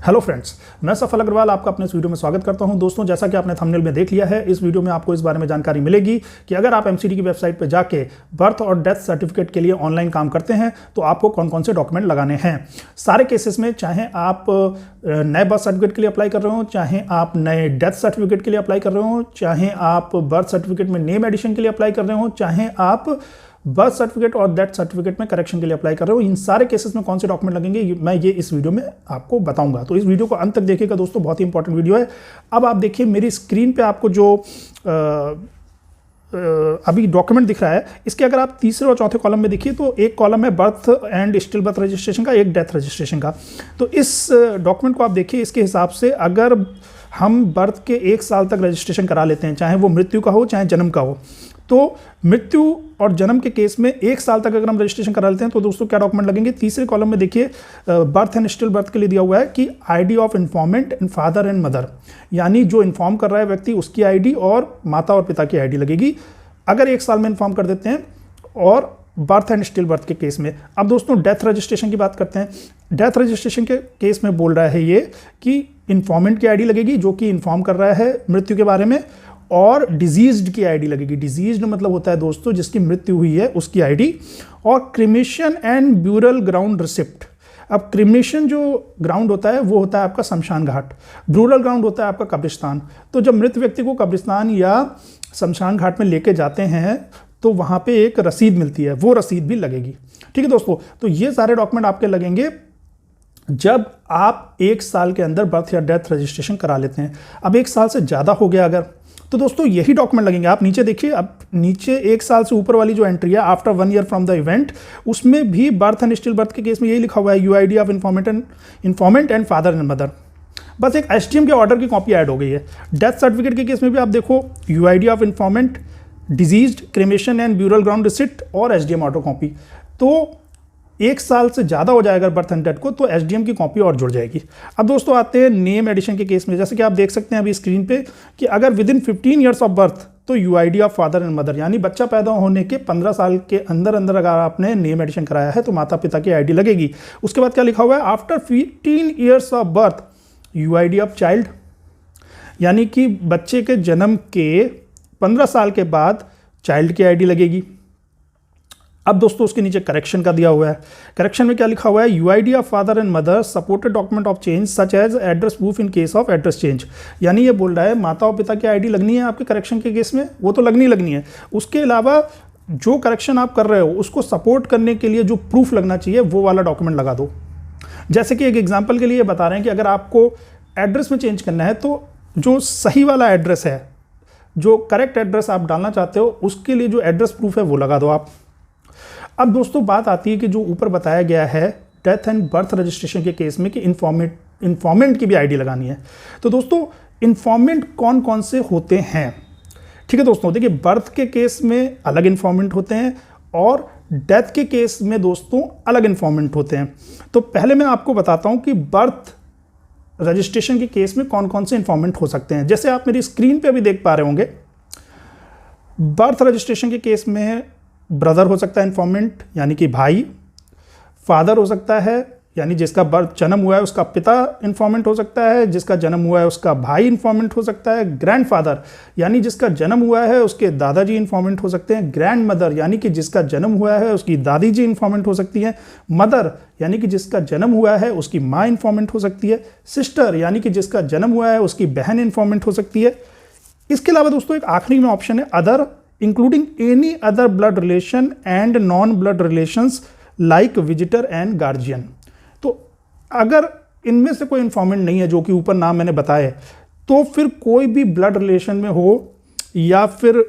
Hello friends, मैं सफल अग्रवाल आपका अपने इस वीडियो में स्वागत करता हूं। दोस्तों, जैसा कि आपने थंबनेल में देख लिया है, इस वीडियो में आपको इस बारे में जानकारी मिलेगी कि अगर आप एमसीडी की वेबसाइट पर जाके बर्थ और डेथ सर्टिफिकेट के लिए ऑनलाइन काम करते हैं तो आपको कौन कौन से डॉक्यूमेंट लगाने हैं। सारे केसेस में, चाहे आप नए बर्थ सर्टिफिकेट के लिए अप्लाई कर रहे हो, चाहे आप नए डेथ सर्टिफिकेट के लिए अप्लाई कर रहे हो, चाहे आप बर्थ सर्टिफिकेट में नेम एडिशन के लिए अप्लाई कर रहे हो, चाहे आप बर्थ सर्टिफिकेट और डेथ सर्टिफिकेट में करेक्शन के लिए अप्लाई कर रहे हो, इन सारे केसेस में कौन से डॉक्यूमेंट लगेंगे मैं ये इस वीडियो में आपको बताऊंगा। तो इस वीडियो को अंत तक देखिएगा दोस्तों, बहुत ही इंपॉर्टेंट वीडियो है। अब आप देखिए मेरी स्क्रीन पे आपको जो अभी डॉक्यूमेंट दिख रहा है, इसके अगर आप तीसरे और चौथे कॉलम में देखिए तो एक कॉलम है birth and still birth registration का, एक डेथ रजिस्ट्रेशन का। तो इस डॉक्यूमेंट को आप देखिए, इसके हिसाब से अगर हम बर्थ के 1 साल तक रजिस्ट्रेशन करा लेते हैं, चाहे वो मृत्यु का हो चाहे जन्म का हो, तो मृत्यु और जन्म के केस में 1 साल तक अगर हम रजिस्ट्रेशन करा लेते हैं तो दोस्तों क्या डॉक्यूमेंट लगेंगे। तीसरे कॉलम में देखिए बर्थ एंड स्टिल बर्थ के लिए दिया हुआ है कि ID of informant and father and mother, यानी जो इन्फॉर्म कर रहा है व्यक्ति उसकी आईडी और माता और पिता की आईडी लगेगी अगर 1 साल में इन्फॉर्म कर देते हैं, और बर्थ एंड स्टिल बर्थ के केस में। अब दोस्तों डेथ रजिस्ट्रेशन की बात करते हैं। डेथ रजिस्ट्रेशन के केस में बोल रहा है ये कि इन्फॉर्मेंट की आईडी लगेगी जो कि इन्फॉर्म कर रहा है मृत्यु के बारे में, और डिजीज्ड की आईडी लगेगी। डिजीज्ड मतलब होता है दोस्तों जिसकी मृत्यु हुई है उसकी आईडी, और cremation and burial ground receipt. अब क्रिमेशन जो ग्राउंड होता है वो होता है आपका शमशान घाट, ब्यूरल ग्राउंड होता है आपका कब्रिस्तान। तो जब मृत व्यक्ति को कब्रिस्तान या शमशान घाट में लेके जाते हैं तो वहाँ पे एक रसीद मिलती है, वो रसीद भी लगेगी। ठीक है दोस्तों, तो ये सारे डॉक्यूमेंट आपके लगेंगे जब आप 1 साल के अंदर बर्थ या डेथ रजिस्ट्रेशन करा लेते हैं। अब 1 साल से ज़्यादा हो गया अगर, तो दोस्तों यही डॉक्यूमेंट लगेंगे। आप नीचे देखिए, अब नीचे 1 साल से ऊपर वाली जो एंट्री है after 1 year from the event, उसमें भी बर्थ एंड स्टिल बर्थ के केस में यही लिखा हुआ है UID of informant and father and mother. बस एक एसडीएम के ऑर्डर की कॉपी ऐड हो गई है। डेथ सर्टिफिकेट के केस में भी आप देखो UID of informant, diseased, cremation and burial ground receipt और एसडीएम ऑर्डर कॉपी। तो 1 साल से ज़्यादा हो जाएगा बर्थ एंड डेथ को तो एसडीएम की कॉपी और जुड़ जाएगी। अब दोस्तों आते हैं नेम एडिशन के केस में। जैसे कि आप देख सकते हैं अभी स्क्रीन पे कि अगर within 15 years of birth तो UID of father and mother, यानी बच्चा पैदा होने के 15 साल के अंदर अंदर अगर आपने नेम एडिशन कराया है तो माता पिता की आईडी लगेगी। उसके बाद क्या लिखा हुआ है, after 15 years of birth UID of child, यानी कि बच्चे के जन्म के 15 साल के बाद चाइल्ड की आईडी लगेगी। अब दोस्तों उसके नीचे करेक्शन का दिया हुआ है। करेक्शन में क्या लिखा हुआ है, UID of father and mother supported document of change such as address proof in case of address change, यानी ये बोल रहा है माता और पिता की आईडी लगनी है आपके करेक्शन के केस में, वो तो लगनी है। उसके अलावा जो करेक्शन आप कर रहे हो उसको सपोर्ट करने के लिए जो प्रूफ लगना चाहिए वो वाला डॉक्यूमेंट लगा दो। जैसे कि एक एग्जाम्पल के लिए बता रहे हैं कि अगर आपको एड्रेस में चेंज करना है तो जो सही वाला एड्रेस है, जो करेक्ट एड्रेस आप डालना चाहते हो, उसके लिए जो एड्रेस प्रूफ है वो लगा दो आप। अब दोस्तों बात आती है कि जो ऊपर बताया गया है डेथ एंड बर्थ रजिस्ट्रेशन के केस में कि इन्फॉर्मेंट की भी आईडी लगानी है। तो दोस्तों इन्फॉर्मेंट कौन कौन से होते हैं, ठीक है दोस्तों। देखिए बर्थ के केस में अलग इन्फॉर्मेंट होते हैं और डेथ के केस में दोस्तों अलग इन्फॉर्मेंट होते हैं। तो पहले मैं आपको बताता हूं कि बर्थ रजिस्ट्रेशन के केस में कौन कौन से इन्फॉर्मेंट हो सकते हैं। जैसे आप मेरी स्क्रीन पे अभी देख पा रहे होंगे, बर्थ रजिस्ट्रेशन के केस में ब्रदर हो सकता है इन्फॉर्मेंट, यानी कि भाई। फादर हो सकता है, यानी जिसका बर्थ जन्म हुआ है उसका पिता इन्फॉर्मेंट हो सकता है, जिसका जन्म हुआ है उसका भाई इन्फॉर्मेंट हो सकता है। ग्रैंडफादर, यानी जिसका जन्म हुआ है उसके दादाजी इन्फॉर्मेंट हो सकते हैं। ग्रैंड मदर, यानी कि जिसका जन्म हुआ है उसकी दादी जी इन्फॉर्मेंट हो सकती हैं। मदर, यानी कि जिसका जन्म हुआ है उसकी माँ इन्फॉर्मेंट हो सकती है। सिस्टर, यानी कि जिसका जन्म हुआ है उसकी बहन इन्फॉर्मेंट हो सकती है। इसके अलावा दोस्तों एक आखिरी में ऑप्शन है other, including any other blood relation and non blood relations like visitor and guardian. तो अगर इनमें से कोई इन्फॉर्मेंट नहीं है जो कि ऊपर नाम मैंने बताए, तो फिर कोई भी ब्लड रिलेशन में हो या फिर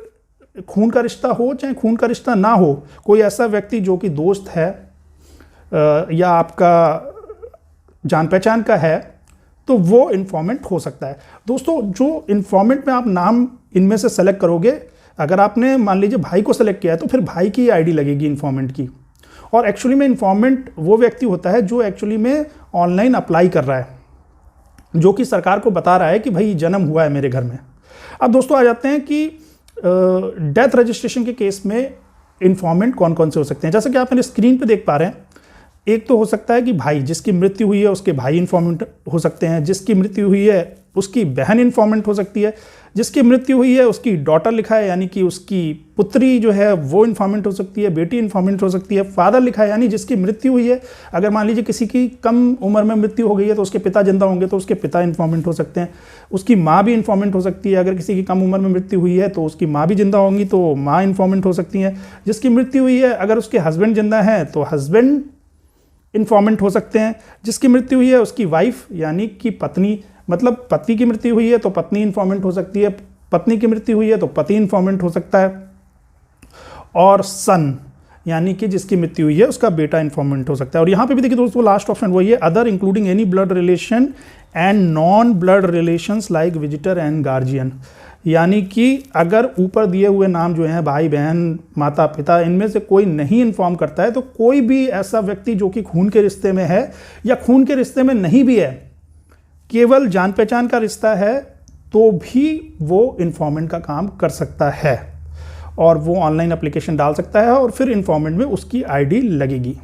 खून का रिश्ता हो चाहे खून का रिश्ता ना हो, कोई ऐसा व्यक्ति जो कि दोस्त है या आपका जान पहचान का है, तो वो इन्फॉर्मेंट हो सकता है। दोस्तों जो इन्फॉर्मेंट में आप नाम इनमें से सेलेक्ट करोगे, अगर आपने मान लीजिए भाई को सेलेक्ट किया है तो फिर भाई की आईडी लगेगी इन्फॉर्मेंट की। और एक्चुअली में इन्फॉर्मेंट वो व्यक्ति होता है जो एक्चुअली में ऑनलाइन अप्लाई कर रहा है, जो कि सरकार को बता रहा है कि भाई जन्म हुआ है मेरे घर में। अब दोस्तों आ जाते हैं कि डेथ रजिस्ट्रेशन के केस में इन्फॉर्मेंट कौन कौन से हो सकते हैं। जैसा कि आप मेरे स्क्रीन पे देख पा रहे हैं, एक तो हो सकता है कि भाई, जिसकी मृत्यु हुई है उसके भाई इन्फॉर्मेंट हो सकते हैं, जिसकी मृत्यु हुई है उसकी बहन इन्फॉर्मेंट हो सकती है, जिसकी मृत्यु हुई है उसकी डॉटर लिखा है यानी कि उसकी पुत्री जो है वो इन्फॉर्मेंट हो सकती है, बेटी इन्फॉर्मेंट हो सकती है, फादर लिखा है यानी जिसकी मृत्यु हुई है, अगर मान लीजिए किसी की कम उम्र में मृत्यु हो गई है तो उसके पिता जिंदा होंगे तो उसके पिता इन्फॉर्मेंट हो सकते हैं, उसकी माँ भी इन्फॉर्मेंट हो सकती है, अगर किसी की कम उम्र में मृत्यु हुई है तो उसकी माँ भी जिंदा होंगी तो माँ इन्फॉर्मेंट हो सकती हैं, जिसकी मृत्यु हुई है अगर उसके हस्बैंड जिंदा हैं तो हस्बैंड इन्फॉर्मेंट हो सकते हैं, जिसकी मृत्यु हुई है उसकी वाइफ यानी कि पत्नी, मतलब पति की मृत्यु हुई है तो पत्नी इन्फॉर्मेंट हो सकती है, पत्नी की मृत्यु हुई है तो पति इन्फॉर्मेंट हो सकता है, और सन यानी कि जिसकी मृत्यु हुई है उसका बेटा इन्फॉर्मेंट हो सकता है। और यहाँ पे भी देखिए दोस्तों लास्ट ऑप्शन वही है, other including any blood relation and non blood relations like visitor and guardian, यानी कि अगर ऊपर दिए हुए नाम जो हैं भाई बहन माता पिता इनमें से कोई नहीं इन्फॉर्म करता है तो कोई भी ऐसा व्यक्ति जो कि खून के रिश्ते में है या खून के रिश्ते में नहीं भी है, केवल जान पहचान का रिश्ता है, तो भी वो इन्फॉर्मेंट का काम कर सकता है और वो ऑनलाइन एप्लीकेशन डाल सकता है और फिर इन्फॉर्मेंट में उसकी आईडी लगेगी।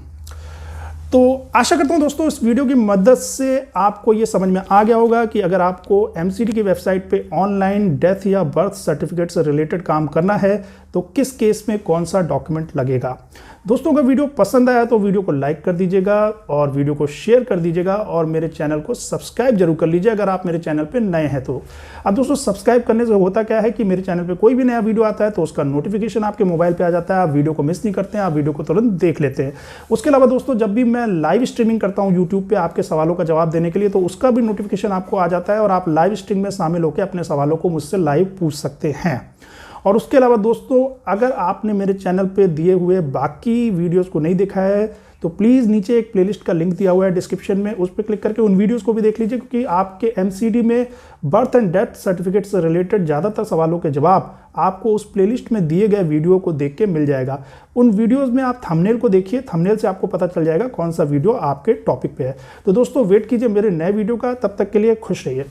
तो आशा करता हूं दोस्तों इस वीडियो की मदद से आपको ये समझ में आ गया होगा कि अगर आपको एमसीडी की वेबसाइट पे ऑनलाइन डेथ या बर्थ सर्टिफिकेट से रिलेटेड काम करना है तो किस केस में कौन सा डॉक्यूमेंट लगेगा। दोस्तों अगर वीडियो पसंद आया तो वीडियो को लाइक कर दीजिएगा और वीडियो को शेयर कर दीजिएगा और मेरे चैनल को सब्सक्राइब जरूर कर लीजिए अगर आप मेरे चैनल पे नए हैं तो। अब दोस्तों सब्सक्राइब करने से होता क्या है कि मेरे चैनल पे कोई भी नया वीडियो आता है तो उसका नोटिफिकेशन आपके मोबाइल पे आ जाता है, आप वीडियो को मिस नहीं करते हैं, आप वीडियो को तुरंत देख लेते हैं। उसके अलावा दोस्तों जब भी मैं लाइव स्ट्रीमिंग करता हूँ यूट्यूब पे आपके सवालों का जवाब देने के लिए तो उसका भी नोटिफिकेशन आपको आ जाता है और आप लाइव स्ट्रीम में शामिल होकर अपने सवालों को मुझसे लाइव पूछ सकते हैं। और उसके अलावा दोस्तों अगर आपने मेरे चैनल पे दिए हुए बाकी वीडियोस को नहीं देखा है तो प्लीज़ नीचे एक प्लेलिस्ट का लिंक दिया हुआ है डिस्क्रिप्शन में, उस पर क्लिक करके उन वीडियोस को भी देख लीजिए क्योंकि आपके एमसीडी में बर्थ एंड डेथ सर्टिफिकेट से रिलेटेड ज़्यादातर सवालों के जवाब आपको उस प्लेलिस्ट में दिए गए वीडियो को देख के मिल जाएगा। उन वीडियोज़ में आप थंबनेल को देखिए, थंबनेल से आपको पता चल जाएगा कौन सा वीडियो आपके टॉपिक पे है। तो दोस्तों वेट कीजिए मेरे नए वीडियो का, तब तक के लिए खुश रहिए।